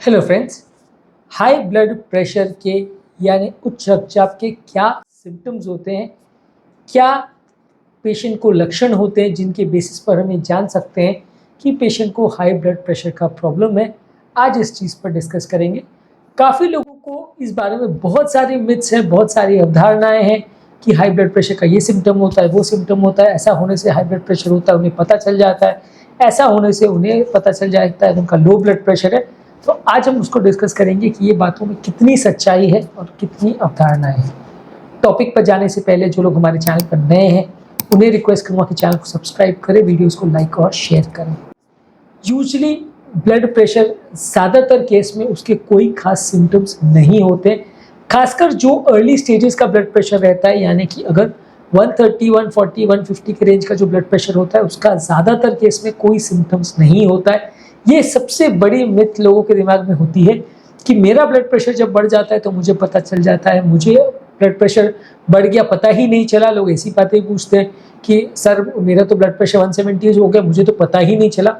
Hello friends, high blood pressure के यानी उच्च रक्तचाप के क्या सिम्टम्स होते हैं, क्या पेशेंट को लक्षण होते हैं जिनके बेसिस पर हम ये जान सकते हैं कि पेशेंट को हाई ब्लड प्रेशर का प्रॉब्लम है। आज इस चीज़ पर डिस्कस करेंगे। काफ़ी लोगों को इस बारे में बहुत सारी मिथ्स हैं, बहुत सारी अवधारणाएं हैं कि हाई ब्लड प्रेशर का ये सिम्टम होता है, वो सिम्टम होता है, ऐसा होने से हाई ब्लड प्रेशर होता है, उन्हें पता चल जाता है, ऐसा होने से उन्हें पता चल जाता है उनका लो ब्लड प्रेशर है। तो आज हम उसको डिस्कस करेंगे कि ये बातों में कितनी सच्चाई है और कितनी अवधारणाएं हैं। टॉपिक पर जाने से पहले जो लोग हमारे चैनल पर नए हैं उन्हें रिक्वेस्ट करूँगा कि चैनल को सब्सक्राइब करें, वीडियोस को लाइक और शेयर करें। यूजली ब्लड प्रेशर ज़्यादातर केस में उसके कोई खास सिम्टम्स नहीं होते, खासकर जो अर्ली स्टेजेस का ब्लड प्रेशर रहता है, यानी कि अगर 130, 140, 150 के रेंज का जो ब्लड प्रेशर होता है उसका ज़्यादातर केस में कोई सिम्टम्स नहीं होता है। ये सबसे बड़ी मिथ लोगों के दिमाग में होती है कि मेरा ब्लड प्रेशर जब बढ़ जाता है तो मुझे पता चल जाता है, मुझे ब्लड प्रेशर बढ़ गया पता ही नहीं चला। लोग ऐसी बातें पूछते हैं कि सर मेरा तो ब्लड प्रेशर 170 हो गया, मुझे तो पता ही नहीं चला।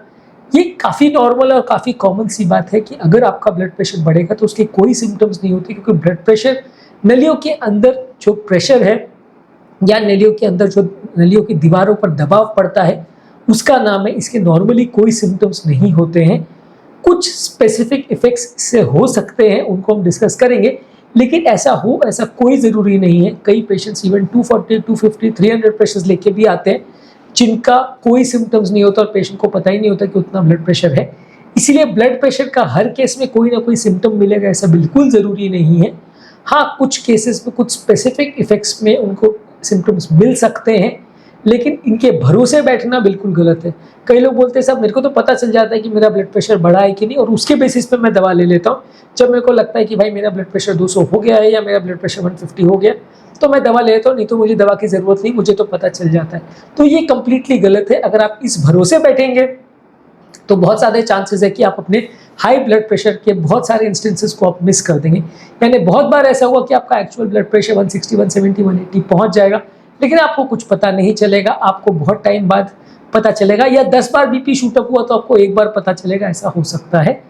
ये काफ़ी नॉर्मल और काफ़ी कॉमन सी बात है कि अगर आपका ब्लड प्रेशर बढ़ेगा तो उसके कोई सिम्टम्स नहीं होते, क्योंकि ब्लड प्रेशर नलियों के अंदर जो प्रेशर है या नलियों के अंदर जो नलियों की दीवारों पर दबाव पड़ता है उसका नाम है। इसके नॉर्मली कोई सिम्टम्स नहीं होते हैं। कुछ स्पेसिफिक इफेक्ट्स इससे हो सकते हैं, उनको हम डिस्कस करेंगे, लेकिन ऐसा कोई ज़रूरी नहीं है। कई पेशेंट्स इवन 240, 250, 300 प्रेशर्स लेके भी आते हैं जिनका कोई सिम्टम्स नहीं होता और पेशेंट को पता ही नहीं होता कि उतना ब्लड प्रेशर है। इसीलिए ब्लड प्रेशर का हर केस में कोई ना कोई सिम्टम मिलेगा ऐसा बिल्कुल ज़रूरी नहीं है। हाँ, कुछ केसेस में कुछ स्पेसिफिक इफेक्ट्स में उनको सिम्टम्स मिल सकते हैं, लेकिन इनके भरोसे बैठना बिल्कुल गलत है। कई लोग बोलते हैं साहब मेरे को तो पता चल जाता है कि मेरा ब्लड प्रेशर बढ़ा है कि नहीं, और उसके बेसिस पे मैं दवा ले लेता हूँ। जब मेरे को लगता है कि भाई मेरा ब्लड प्रेशर 200 हो गया है या मेरा ब्लड प्रेशर 150 हो गया तो मैं दवा ले लेता हूँ, नहीं तो मुझे दवा की ज़रूरत नहीं, मुझे तो पता चल जाता है। तो ये कम्प्लीटली गलत है। अगर आप इस भरोसे बैठेंगे तो बहुत सारे चांसेस है कि आप अपने हाई ब्लड प्रेशर के बहुत सारे इंस्टेंसेस को आप मिस कर देंगे। यानी बहुत बार ऐसा हुआ कि आपका एक्चुअल ब्लड प्रेशर 160, 170, 180 पहुंच जाएगा, लेकिन आपको कुछ पता नहीं चलेगा। आपको बहुत टाइम बाद पता चलेगा, या 10 बार बीपी शूट अप हुआ तो आपको एक बार पता चलेगा, ऐसा हो सकता है।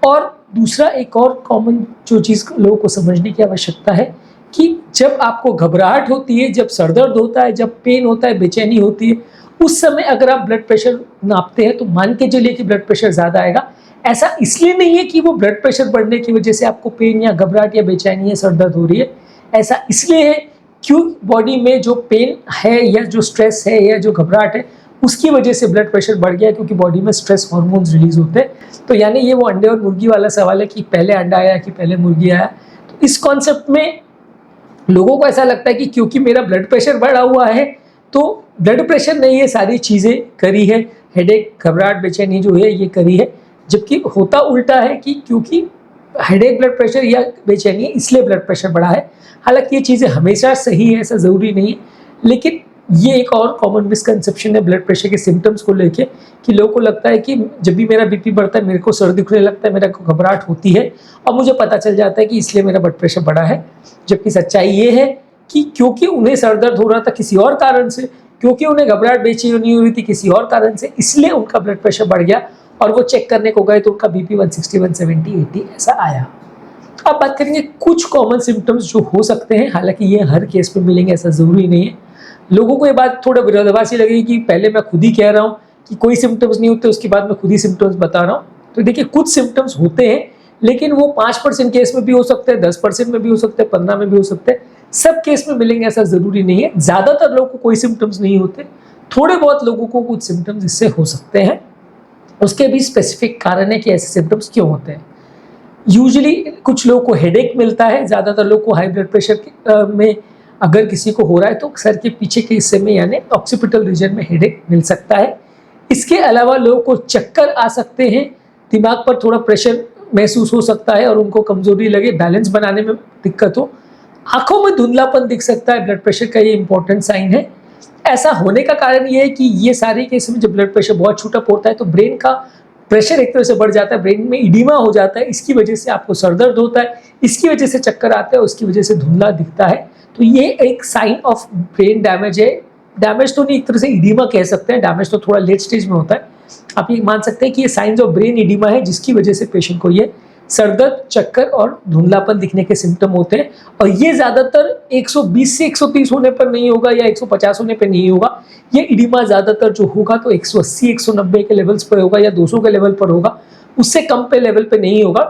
और दूसरा एक और कॉमन जो चीज़ लोगों को समझने की आवश्यकता है कि जब आपको घबराहट होती है, जब सर दर्द होता है, जब पेन होता है, बेचैनी होती है, उस समय अगर आप ब्लड प्रेशर नापते हैं तो मान के चलिए कि ब्लड प्रेशर ज़्यादा आएगा। ऐसा इसलिए नहीं है कि वो ब्लड प्रेशर बढ़ने की वजह से आपको पेन या घबराहट या बेचैनी या सर दर्द हो रही है। ऐसा इसलिए है क्यों बॉडी में जो पेन है या जो स्ट्रेस है या जो घबराहट है उसकी वजह से ब्लड प्रेशर बढ़ गया है, क्योंकि बॉडी में स्ट्रेस हार्मोन्स रिलीज होते हैं। तो यानी ये वो अंडे और मुर्गी वाला सवाल है कि पहले अंडा आया कि पहले मुर्गी आया। तो इस कॉन्सेप्ट में लोगों को ऐसा लगता है कि क्योंकि मेरा ब्लड प्रेशर बढ़ा हुआ है तो ब्लड प्रेशर नहीं, ये सारी चीज़ें करी है, हेडेक, घबराहट, बेचैनी जो है ये करी है। जबकि होता उल्टा है कि क्योंकि हेडेक, ब्लड प्रेशर या बेचैनी है इसलिए ब्लड प्रेशर बढ़ा है। हालांकि ये चीज़ें हमेशा सही है, ऐसा ज़रूरी नहीं है, लेकिन ये एक और कॉमन मिसकंसेप्शन है ब्लड प्रेशर के सिम्टम्स को लेके कि लोगों को लगता है कि जब भी मेरा बीपी बढ़ता है मेरे को सर दुखने लगता है, मेरे को घबराहट होती है और मुझे पता चल जाता है कि इसलिए मेरा ब्लड प्रेशर बढ़ा है। जबकि सच्चाई ये है कि क्योंकि उन्हें सर दर्द हो रहा था किसी और कारण से, क्योंकि उन्हें घबराहट बेचैनी हो रही थी किसी और कारण से, इसलिए उनका ब्लड प्रेशर बढ़ गया और वो चेक करने को गए तो उनका बीपी 160, 170, 80 ऐसा आया। अब बात करेंगे कुछ कॉमन सिम्टम्स जो हो सकते हैं, हालांकि ये हर केस में मिलेंगे ऐसा ज़रूरी नहीं है। लोगों को ये बात थोड़ा विरोधाभासी लगेगी कि पहले मैं खुद ही कह रहा हूँ कि कोई सिम्टम्स नहीं होते, उसके बाद मैं खुद ही सिम्टम्स बता रहा हूँ। तो देखिए कुछ सिम्टम्स होते हैं, लेकिन वो 5% केस में भी हो सकते हैं, 10% में भी हो सकते हैं, 15 में भी हो सकते हैं। सब केस में मिलेंगे ऐसा ज़रूरी नहीं है। ज़्यादातर लोगों को कोई सिम्टम्स नहीं होते, थोड़े बहुत लोगों को कुछ सिम्टम्स इससे हो सकते हैं। उसके भी स्पेसिफिक कारण है कि ऐसे सिम्टम्स क्यों होते हैं। यूजुअली कुछ लोगों को हेडेक मिलता है, ज़्यादातर लोग को हाई ब्लड प्रेशर में अगर किसी को हो रहा है तो सर के पीछे के हिस्से में यानी ऑक्सीपिटल रीजन में हेडेक मिल सकता है। इसके अलावा लोगों को चक्कर आ सकते हैं, दिमाग पर थोड़ा प्रेशर महसूस हो सकता है और उनको कमजोरी लगे, बैलेंस बनाने में दिक्कत हो, आंखों में धुंधलापन दिख सकता है। ब्लड प्रेशर का ये इंपॉर्टेंट साइन है। ऐसा होने का कारण ये है कि ये सारे केस में जब ब्लड प्रेशर बहुत छूटा होता है तो ब्रेन का प्रेशर एक तरह से बढ़ जाता है, ब्रेन में इडिमा हो जाता है, इसकी वजह से आपको सर दर्द होता है, इसकी वजह से चक्कर आते हैं, उसकी वजह से धुंधला दिखता है। तो ये एक साइन ऑफ ब्रेन डैमेज है। डैमेज तो नहीं, एक तरह से इडिमा कह सकते हैं, डैमेज तो थोड़ा लेट स्टेज में होता है। आप ये मान सकते हैं कि ये साइंस ऑफ ब्रेन इडिमा है जिसकी वजह से पेशेंट को ये सर दर्द, चक्कर और धुंधलापन दिखने के सिम्टम होते हैं। और ये ज़्यादातर 120 से 130 होने पर नहीं होगा या 150 होने पर नहीं होगा। ये इडिमा ज़्यादातर जो होगा तो 180, 190 के लेवल्स पर होगा या 200 के लेवल पर होगा, उससे कम पे लेवल पे नहीं होगा।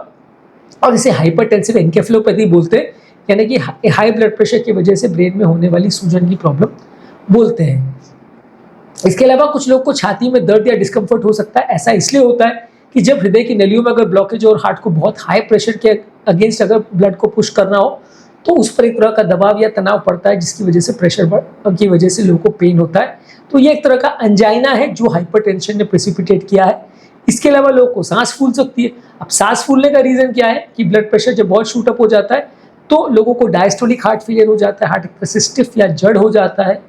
और इसे हाइपरटेंसिव एन्केफेलोपैथी बोलते हैं, यानी कि हाई ब्लड प्रेशर की वजह से ब्रेन में होने वाली सूजन की प्रॉब्लम बोलते हैं। इसके अलावा कुछ लोग को छाती में दर्द या डिस्कम्फर्ट हो सकता है। ऐसा इसलिए होता है कि जब हृदय की नलियों में अगर ब्लॉकेज और हार्ट को बहुत हाई प्रेशर के अगेंस्ट अगर ब्लड को पुश करना हो तो उस पर एक तरह का दबाव या तनाव पड़ता है, जिसकी वजह से प्रेशर की वजह से लोगों को पेन होता है। तो ये एक तरह का अंजाइना है जो हाइपरटेंशन ने प्रेसिपिटेट किया है। इसके अलावा लोगों को सांस फूल सकती है। अब सांस फूलने का रीज़न क्या है कि ब्लड प्रेशर जब बहुत शूट अप हो जाता है तो लोगों को डायस्टोलिक हार्ट फेलियर हो जाता है, हार्ट एक तरह से स्टिफ या जड़ हो जाता है।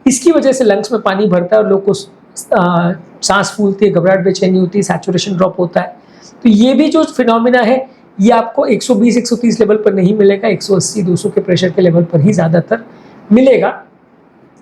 इसकी वजह से लंग्स में पानी भरता है और लोग को सांस फूलती है, घबराहट, बेचैनी होती है, सैचुरेशन ड्रॉप होता है। तो ये भी जो फिनोमिना है ये आपको 120, 130 लेवल पर नहीं मिलेगा, 180, 200 के प्रेशर के लेवल पर ही ज़्यादातर मिलेगा।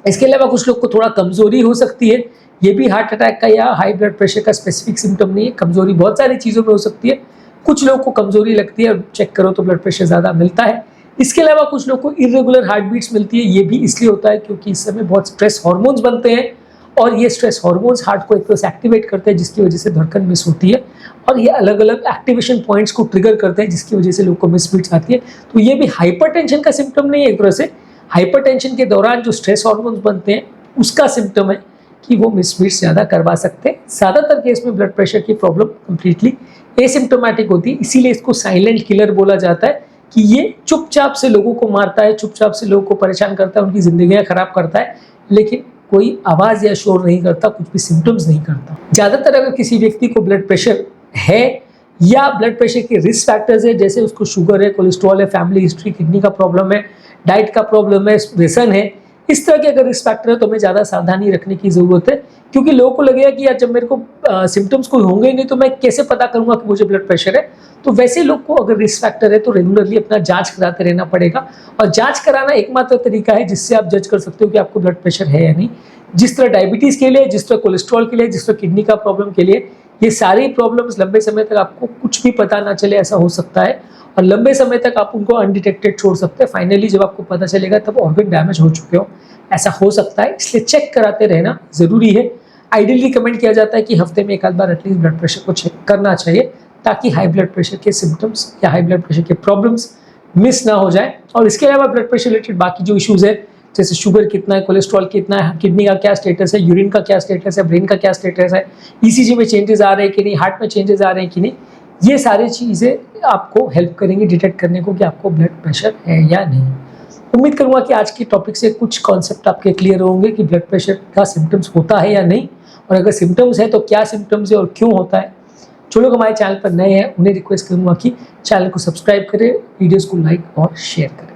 इसके अलावा कुछ लोग को थोड़ा कमज़ोरी हो सकती है। ये भी हार्ट अटैक का या हाई ब्लड प्रेशर का स्पेसिफिक सिम्टम नहीं है। कमज़ोरी बहुत सारी चीज़ों में हो सकती है। कुछ लोगों को कमज़ोरी लगती है और चेक करो तो ब्लड प्रेशर ज़्यादा मिलता है। इसके अलावा कुछ लोग को इरेगुलर हार्ट बीट्स मिलती है। ये भी इसलिए होता है क्योंकि इस समय बहुत स्ट्रेस हार्मोन्स बनते हैं और ये स्ट्रेस हार्मोन्स हार्ट को एक तरह से एक्टिवेट करते हैं, जिसकी वजह से धड़कन मिस होती है और ये अलग अलग एक्टिवेशन पॉइंट्स को ट्रिगर करते हैं, जिसकी वजह से लोग को मिस बीट्स आती है। तो ये भी हाइपरटेंशन का सिम्टम नहीं है, एक तरह से हाइपरटेंशन के दौरान जो स्ट्रेस हार्मोन्स बनते हैं उसका सिम्टम है कि वो मिस बीट्स ज़्यादा करवा सकते हैं। ज़्यादातर केस में ब्लड प्रेशर की प्रॉब्लम कंप्लीटली एसिम्टोमेटिक होती है, इसीलिए इसको साइलेंट किलर बोला जाता है कि ये चुपचाप से लोगों को मारता है, चुपचाप से लोगों को परेशान करता है, उनकी ज़िंदगियाँ खराब करता है, लेकिन कोई आवाज़ या शोर नहीं करता, कुछ भी सिम्टम्स नहीं करता। ज़्यादातर अगर किसी व्यक्ति को ब्लड प्रेशर है या ब्लड प्रेशर के रिस्क फैक्टर्स है, जैसे उसको शुगर है, कोलेस्ट्रॉल है, फैमिली हिस्ट्री, किडनी का प्रॉब्लम है, डाइट का प्रॉब्लम है, व्यसन है, इस तरह के अगर रिस्क फैक्टर है तो हमें ज़्यादा सावधानी रखने की ज़रूरत है। क्योंकि लोगों को लगेगा कि यार जब मेरे को सिम्टम्स कोई होंगे ही नहीं तो मैं कैसे पता करूँगा कि मुझे ब्लड प्रेशर है। तो वैसे लोग को अगर रिस्क फैक्टर है तो रेगुलरली अपना जांच कराते रहना पड़ेगा और जांच कराना एकमात्र तरीका है जिससे आप जज कर सकते हो कि आपको ब्लड प्रेशर है या नहीं। जिस तरह डायबिटीज़ के लिए, जिस तरह कोलेस्ट्रॉल के लिए, जिस तरह किडनी का प्रॉब्लम के लिए, ये सारी प्रॉब्लम्स लंबे समय तक आपको कुछ भी पता ना चले ऐसा हो सकता है और लंबे समय तक आप उनको अनडिटेक्टेड छोड़ सकते हैं। फाइनली जब आपको पता चलेगा तब ऑर्गन डैमेज हो चुके हो, ऐसा हो सकता है। इसलिए चेक कराते रहना ज़रूरी है। आइडियली रिकमेंड किया जाता है कि हफ्ते में एक आध बार एटलीस्ट ब्लड प्रेशर को चेक करना चाहिए ताकि हाई ब्लड प्रेशर के सिम्टम्स या हाई ब्लड प्रेशर के प्रॉब्लम्स मिस ना हो जाए। और इसके अलावा ब्लड प्रेशर रिलेटेड बाकी जो इश्यूज़ है, जैसे शुगर कितना है, कोलेस्ट्रॉल कितना है, किडनी का क्या स्टेटस है, यूरिन का क्या स्टेटस है, ब्रेन का क्या स्टेटस है, ईसीजी में चेंजेस आ रहे हैं कि नहीं, हार्ट में चेंजेस आ रहे हैं कि नहीं, ये सारी चीज़ें आपको हेल्प करेंगी डिटेक्ट करने को कि आपको ब्लड प्रेशर है या नहीं। उम्मीद करूँगा कि आज के टॉपिक से कुछ कॉन्सेप्ट आपके क्लियर होंगे कि ब्लड प्रेशर का सिम्टम्स होता है या नहीं, और अगर सिम्टम्स है तो क्या सिम्टम्स है और क्यों होता है। जो लोग हमारे चैनल पर नए हैं उन्हें रिक्वेस्ट करूँगा कि चैनल को सब्सक्राइब करें, वीडियोज़ को लाइक और शेयर करें।